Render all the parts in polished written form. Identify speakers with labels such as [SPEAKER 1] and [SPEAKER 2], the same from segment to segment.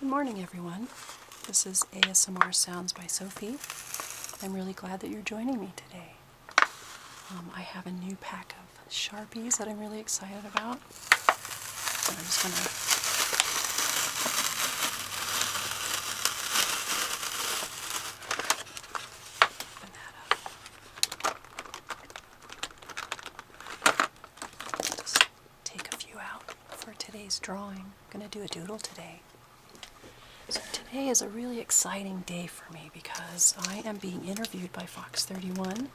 [SPEAKER 1] Good morning, everyone. This is ASMR Sounds by Sophie. I'm really glad that you're joining me today. I have a new pack of Sharpies that I'm really excited about. And I'm just going to open that up. Just take a few out for today's drawing. I'm going to do a doodle today. So today is a really exciting day for me because I am being interviewed by Fox31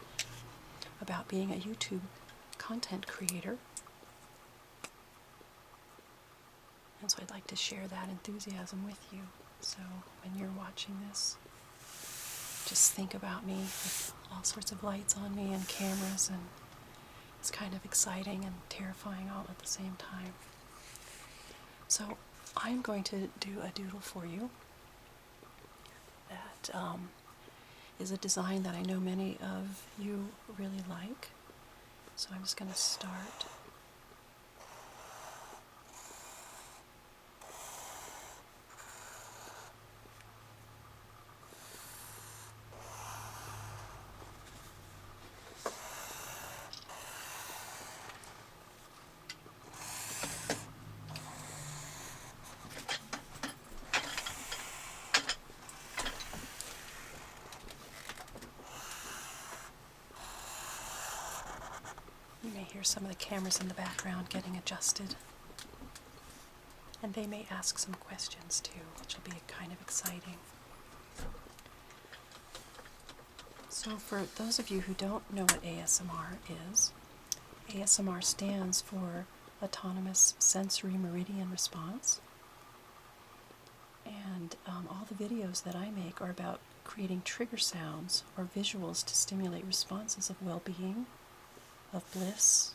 [SPEAKER 1] about being a YouTube content creator. And so I'd like to share that enthusiasm with you. So when you're watching this, just think about me with all sorts of lights on me and cameras, and it's kind of exciting and terrifying all at the same time. So I'm going to do a doodle for you that is a design that I know many of you really like. So I'm just going to start. You may hear some of the cameras in the background getting adjusted. And they may ask some questions too, which will be kind of exciting. So for those of you who don't know what ASMR is, ASMR stands for Autonomous Sensory Meridian Response. And all the videos that I make are about creating trigger sounds or visuals to stimulate responses of well-being, of bliss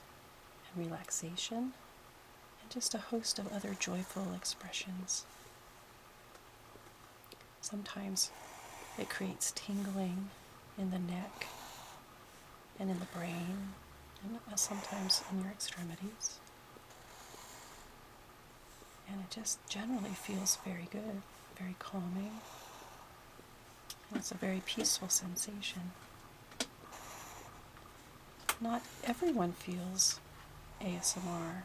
[SPEAKER 1] and relaxation, and just a host of other joyful expressions. Sometimes it creates tingling in the neck and in the brain, and sometimes in your extremities. And it just generally feels very good, very calming. And it's a very peaceful sensation. Not everyone feels ASMR.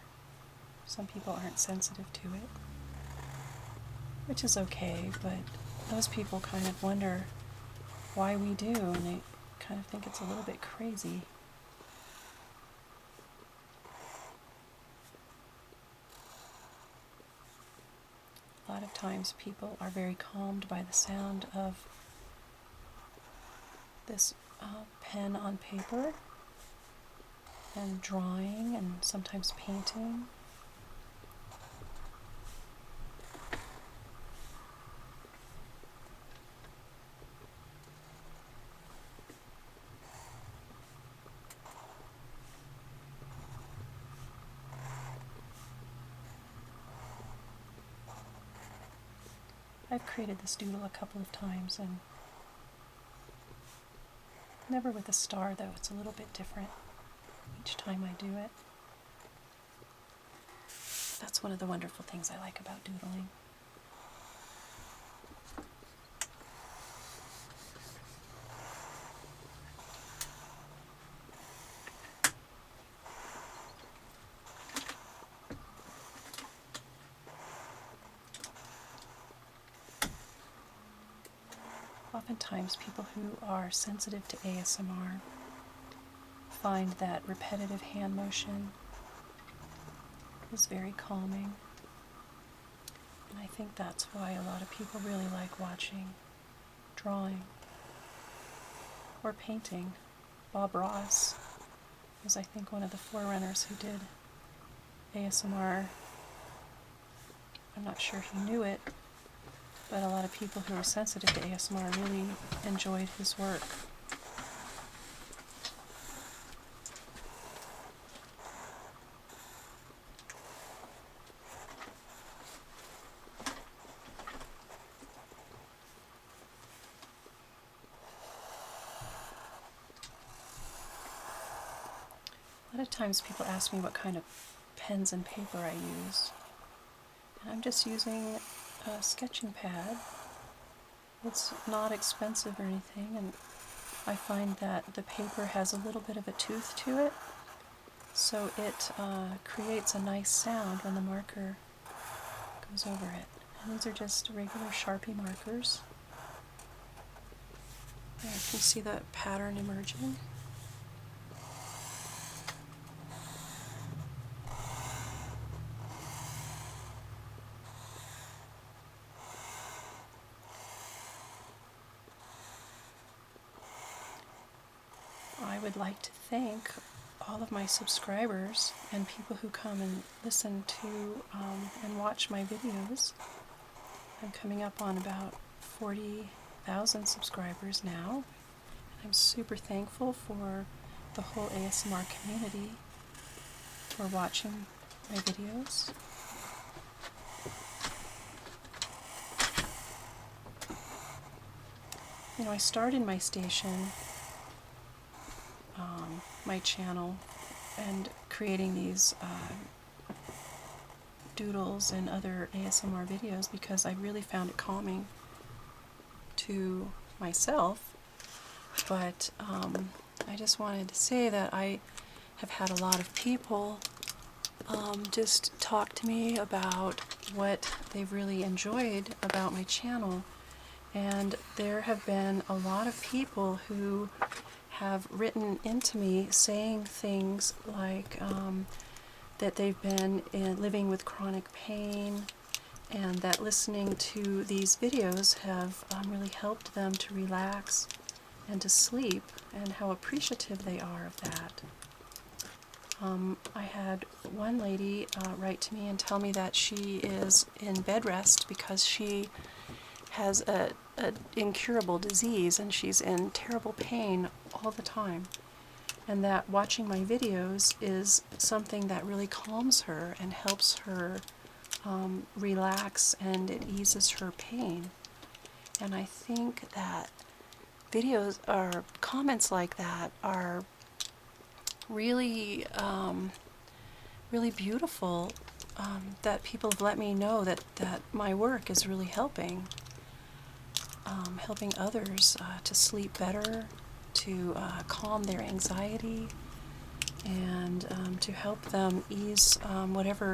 [SPEAKER 1] Some people aren't sensitive to it, which is okay, but those people kind of wonder why we do, and they kind of think it's a little bit crazy. A lot of times people are very calmed by the sound of this pen on paper and drawing and sometimes painting. I've created this doodle a couple of times, and never with a star, though. It's a little bit different each time I do it. That's one of the wonderful things I like about doodling. Oftentimes people who are sensitive to ASMR find that repetitive hand motion is very calming. And I think that's why a lot of people really like watching drawing or painting. Bob Ross was, I think, one of the forerunners who did ASMR. I'm not sure he knew it, but a lot of people who are sensitive to ASMR really enjoyed his work. A lot of times people ask me what kind of pens and paper I use. And I'm just using sketching pad. It's not expensive or anything, and I find that the paper has a little bit of a tooth to it, so it creates a nice sound when the marker goes over it. And these are just regular Sharpie markers. There, you can see the pattern emerging. I would like to thank all of my subscribers and people who come and listen to and watch my videos. I'm coming up on about 40,000 subscribers now. I'm super thankful for the whole ASMR community for watching my videos. You know, I started my station, my channel, and creating these doodles and other ASMR videos because I really found it calming to myself. But I just wanted to say that I have had a lot of people just talk to me about what they've really enjoyed about my channel. And there have been a lot of people who have written into me saying things like that they've been living with chronic pain, and that listening to these videos have really helped them to relax and to sleep, and how appreciative they are of that. I had one lady write to me and tell me that she is in bed rest because she has an incurable disease and she's in terrible pain all the time, and that watching my videos is something that really calms her and helps her relax, and it eases her pain. And I think that videos or comments like that are really really beautiful, that people have let me know that my work is really helping others to sleep better, to calm their anxiety, and to help them ease whatever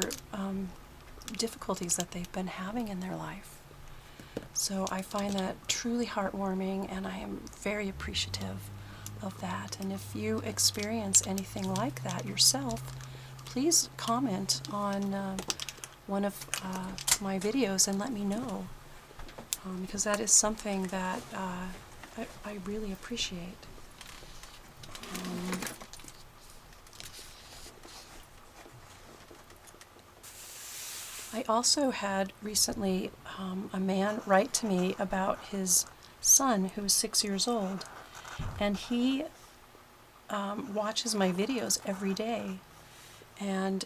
[SPEAKER 1] difficulties that they've been having in their life. So I find that truly heartwarming, and I am very appreciative of that. And if you experience anything like that yourself, please comment on one of my videos and let me know, because that is something that I really appreciate. I also had recently a man write to me about his son who is 6 years old, and he watches my videos every day, and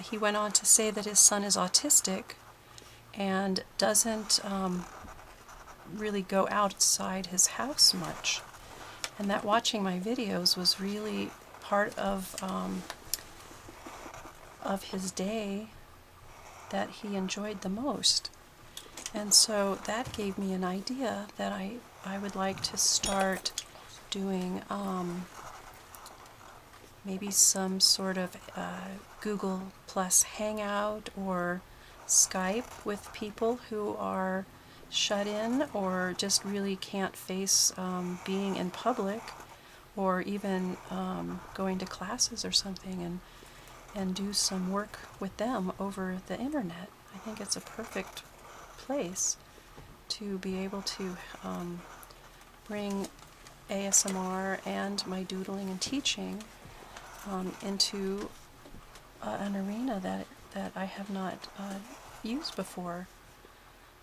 [SPEAKER 1] he went on to say that his son is autistic and doesn't really go outside his house much, and that watching my videos was really part of his day that he enjoyed the most. And so that gave me an idea that I would like to start doing maybe some sort of Google Plus Hangout or Skype with people who are shut in or just really can't face being in public, or even going to classes or something, and do some work with them over the internet. I think it's a perfect place to be able to bring ASMR and my doodling and teaching into an arena that I have not used before.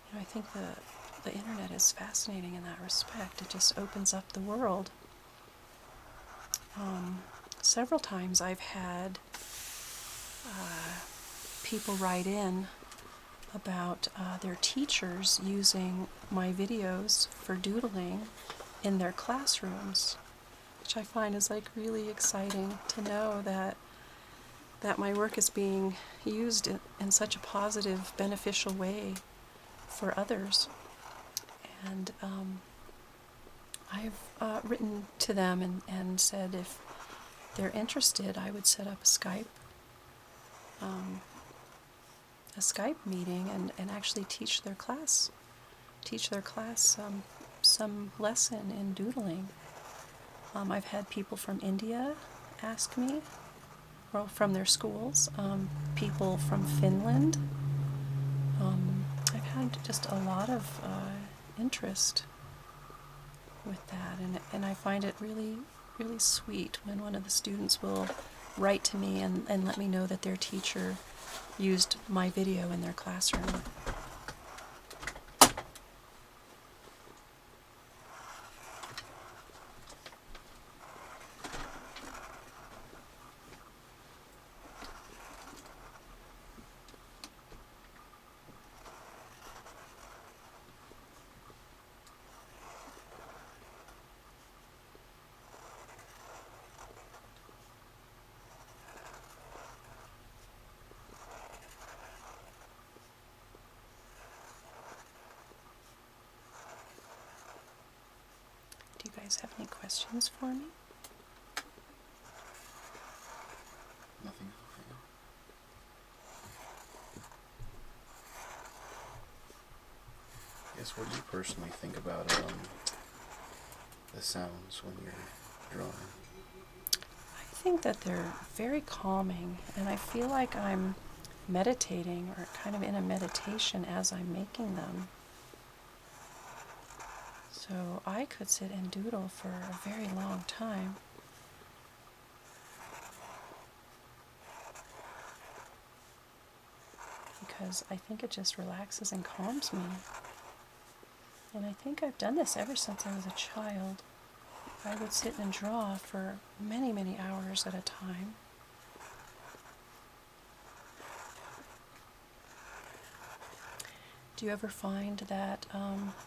[SPEAKER 1] You know, I think the internet is fascinating in that respect. It just opens up the world. Several times I've had people write in about their teachers using my videos for doodling in their classrooms, which I find is like really exciting to know that my work is being used in such a positive, beneficial way for others. And I've written to them and said if they're interested, I would set up a Skype meeting and actually teach their class some lesson in doodling. I've had people from India ask me, well, from their schools, people from Finland. I've had just a lot of interest with that, and I find it really, really sweet when one of the students will write to me and let me know that their teacher used my video in their classroom. Do you guys have any questions for me?
[SPEAKER 2] Nothing. Yes, what do you personally think about the sounds when you're drawing?
[SPEAKER 1] I think that they're very calming, and I feel like I'm meditating or kind of in a meditation as I'm making them. So I could sit and doodle for a very long time. Because I think it just relaxes and calms me. And I think I've done this ever since I was a child. I would sit and draw for many, many hours at a time. Do you ever find that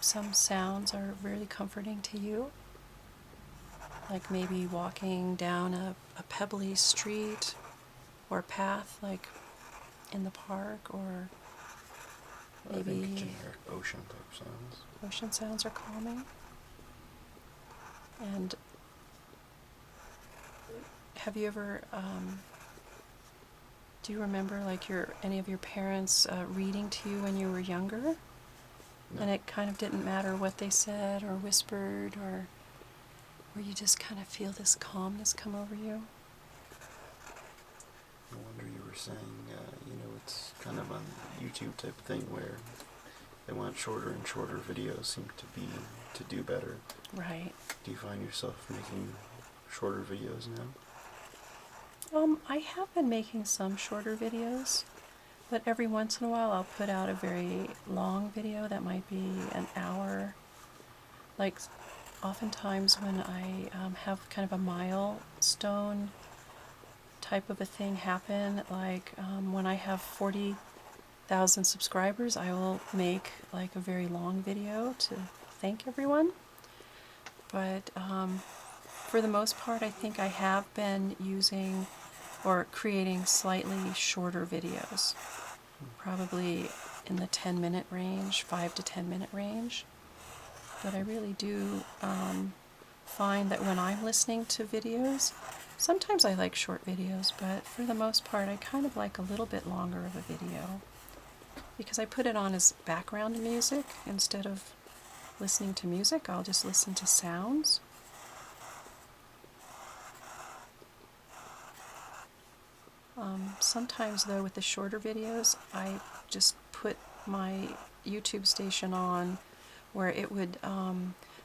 [SPEAKER 1] some sounds are really comforting to you? Like maybe walking down a pebbly street or path, like in the park, or maybe
[SPEAKER 2] I think generic ocean type sounds.
[SPEAKER 1] Ocean sounds are calming. And have you ever, do you remember like any of your parents reading to you when you were younger?
[SPEAKER 2] No.
[SPEAKER 1] And it kind of didn't matter what they said or whispered, or where you just kind of feel this calmness come over you?
[SPEAKER 2] No wonder you were saying, it's kind of a YouTube type thing where they want shorter and shorter videos seem to do better.
[SPEAKER 1] Right.
[SPEAKER 2] Do you find yourself making shorter videos now?
[SPEAKER 1] I have been making some shorter videos, but every once in a while I'll put out a very long video that might be an hour. Like, oftentimes when I have kind of a milestone type of a thing happen, like when I have 40,000 subscribers, I will make like a very long video to thank everyone. But for the most part, I think I have been using or creating slightly shorter videos, probably in the 10-minute range, 5 to 10-minute range. But I really do find that when I'm listening to videos, sometimes I like short videos, but for the most part I kind of like a little bit longer of a video, because I put it on as background music. Instead of listening to music, I'll just listen to sounds. Sometimes though, with the shorter videos, I just put my YouTube station on where it would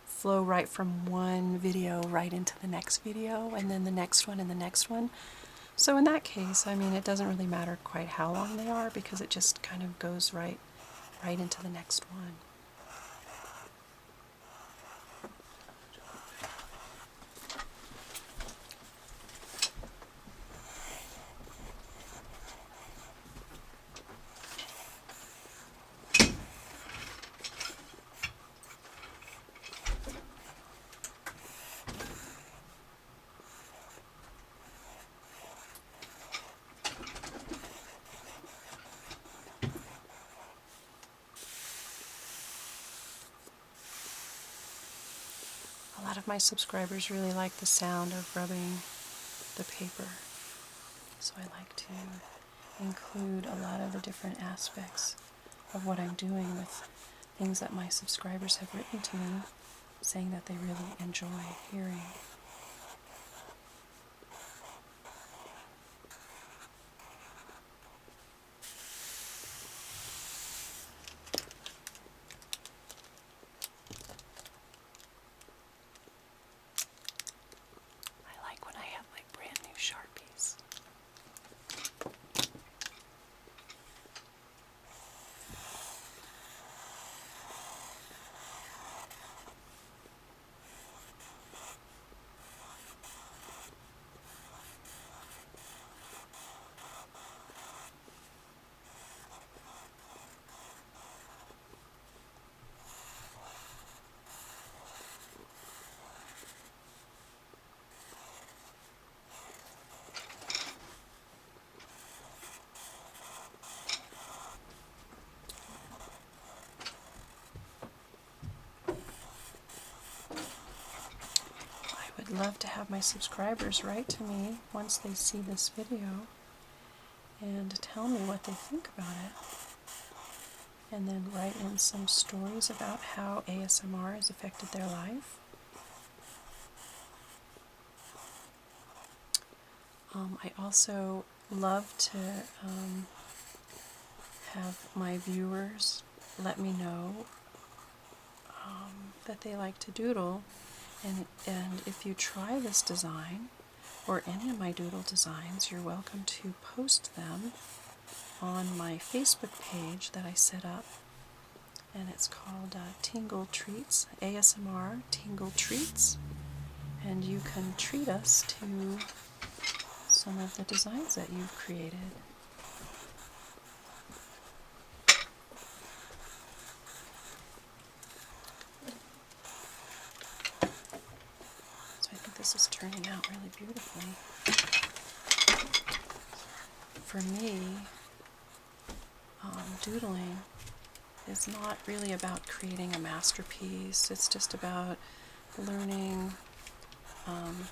[SPEAKER 1] flow right from one video right into the next video, and then the next one and the next one. So in that case, I mean, it doesn't really matter quite how long they are, because it just kind of goes right into the next one. of my subscribers really like the sound of rubbing the paper, so I like to include a lot of the different aspects of what I'm doing with things that my subscribers have written to me, saying that they really enjoy hearing. I like when I have like brand new Sharpies. I would love to have my subscribers write to me once they see this video and tell me what they think about it, and then write in some stories about how ASMR has affected their life. I also love to have my viewers let me know that they like to doodle, and if you try this design or any of my doodle designs, you're welcome to post them on my Facebook page that I set up, and it's called Tingle Treats, ASMR Tingle Treats, and you can treat us to some of the designs that you've created. So I think this is turning out really beautifully. For me, doodling is not really about creating a masterpiece. It's just about learning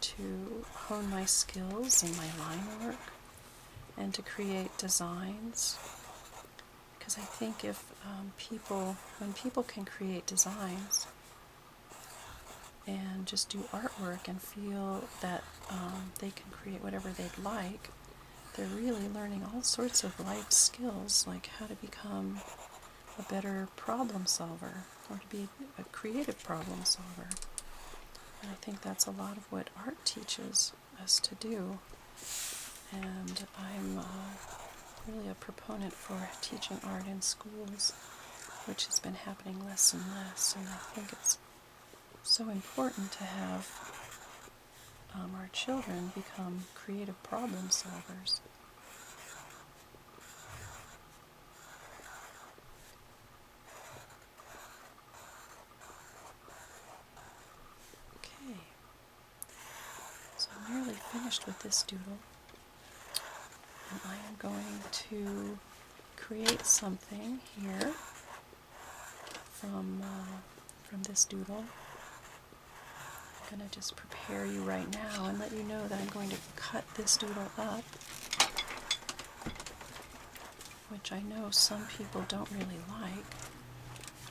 [SPEAKER 1] to hone my skills in my line work and to create designs. Because I think if when people can create designs and just do artwork and feel that they can create whatever they'd like, they're really learning all sorts of life skills, like how to become a better problem solver or to be a creative problem solver. And I think that's a lot of what art teaches us to do. And I'm really a proponent for teaching art in schools, which has been happening less and less. And I think it's so important to have our children become creative problem solvers. Okay, so I'm nearly finished with this doodle, and I am going to create something here from this doodle. I'm going to just prepare you right now and let you know that I'm going to cut this doodle up, which I know some people don't really like.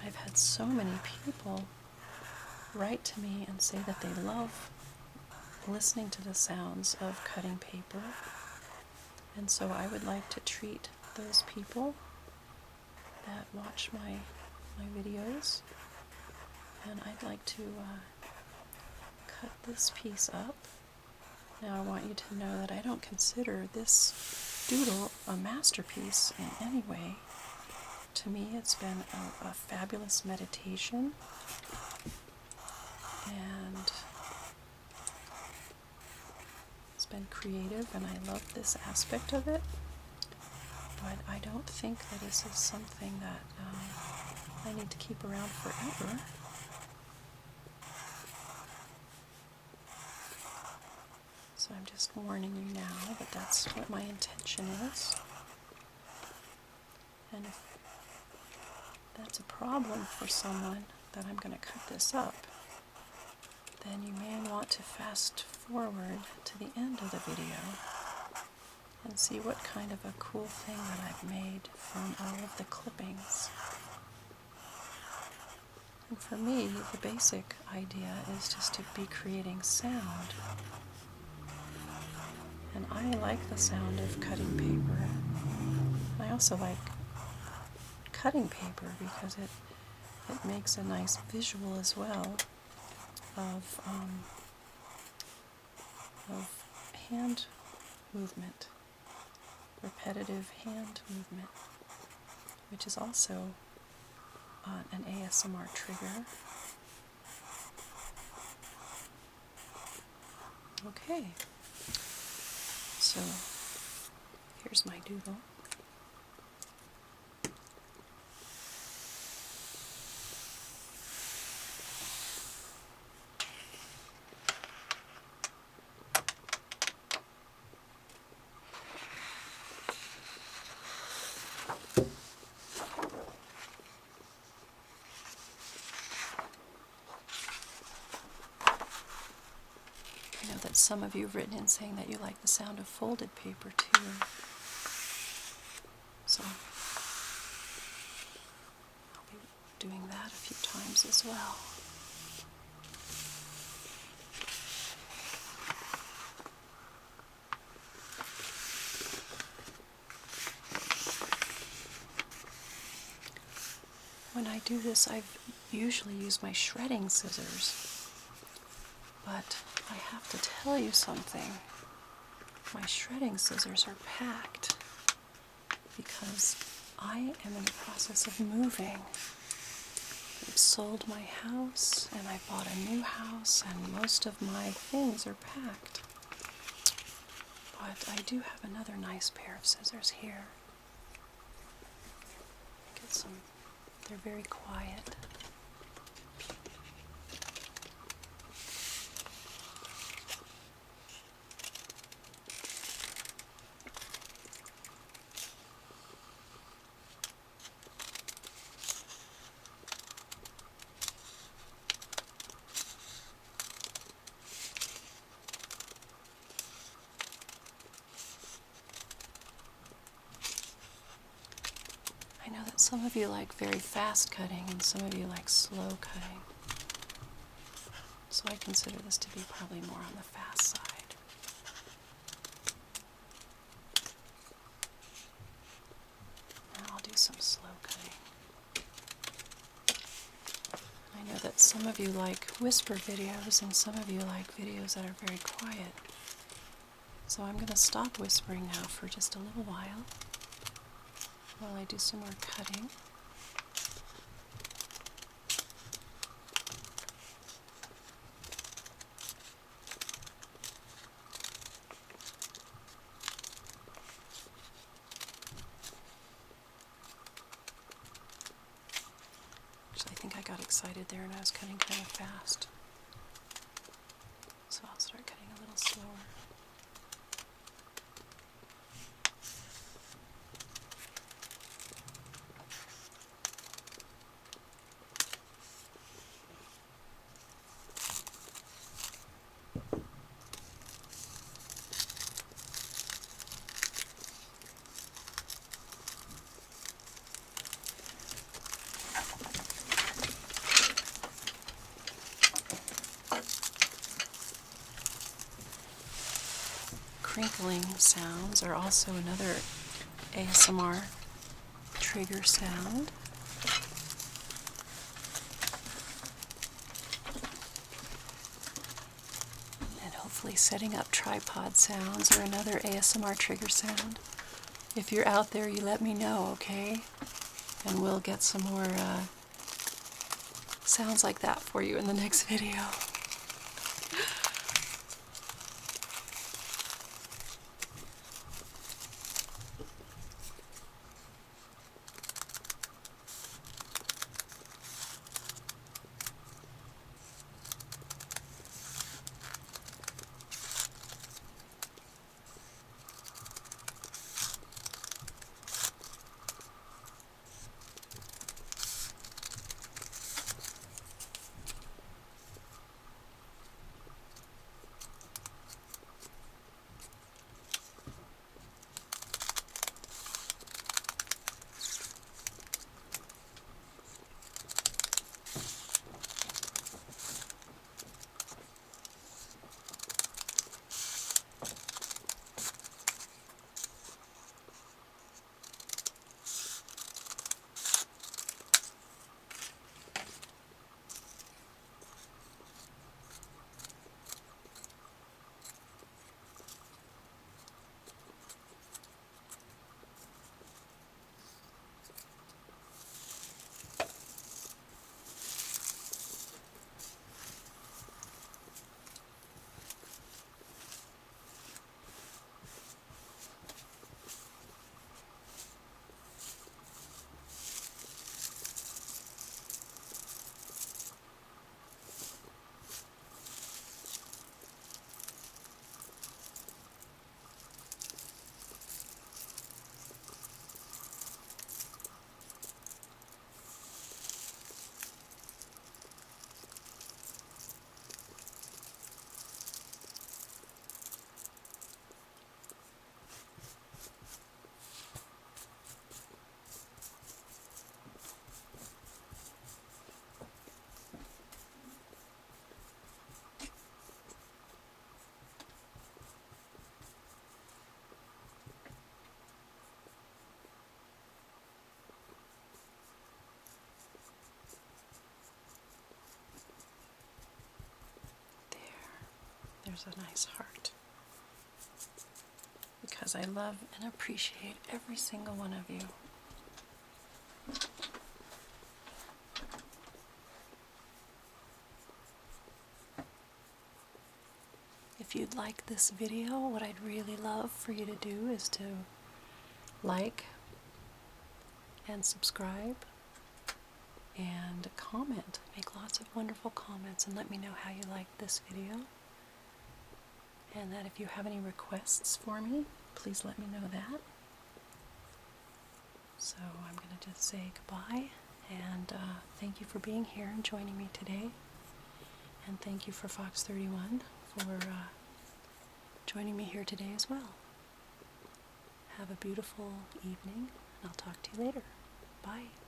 [SPEAKER 1] I've had so many people write to me and say that they love listening to the sounds of cutting paper, and so I would like to treat those people that watch my videos, and I'd like to cut this piece up. Now I want you to know that I don't consider this doodle a masterpiece in any way. To me, it's been a fabulous meditation, and it's been creative, and I love this aspect of it, but I don't think that this is something that I need to keep around forever. So I'm just warning you now that that's what my intention is. And if that's a problem for someone, that I'm going to cut this up, then you may want to fast forward to the end of the video and see what kind of a cool thing that I've made from all of the clippings. And for me, the basic idea is just to be creating sound. And I like the sound of cutting paper. I also like cutting paper because it makes a nice visual as well of hand movement, repetitive hand movement, which is also an ASMR trigger. Okay, so here's my doodle. That some of you have written in saying that you like the sound of folded paper too. So I'll be doing that a few times as well. When I do this, I usually use my shredding scissors. But I have to tell you something. My shredding scissors are packed because I am in the process of moving. I've sold my house and I bought a new house and most of my things are packed. But I do have another nice pair of scissors here. Get some, they're very quiet. I know that some of you like very fast cutting and some of you like slow cutting. So I consider this to be probably more on the fast side. Now I'll do some slow cutting. I know that some of you like whisper videos and some of you like videos that are very quiet. So I'm going to stop whispering now for just a little while I do some more cutting. Actually, I think I got excited there and I was cutting kind of fast. So I'll start cutting a little slower. Crinkling sounds are also another ASMR trigger sound. And hopefully setting up tripod sounds are another ASMR trigger sound. If you're out there, you let me know, okay? And we'll get some more sounds like that for you in the next video. there's a nice heart. Because I love and appreciate every single one of you. If you'd like this video, what I'd really love for you to do is to like and subscribe and comment. Make lots of wonderful comments and let me know how you liked this video. And that if you have any requests for me, please let me know that. So I'm going to just say goodbye and thank you for being here and joining me today. And thank you for Fox31 for joining me here today as well. Have a beautiful evening, and I'll talk to you later. Bye.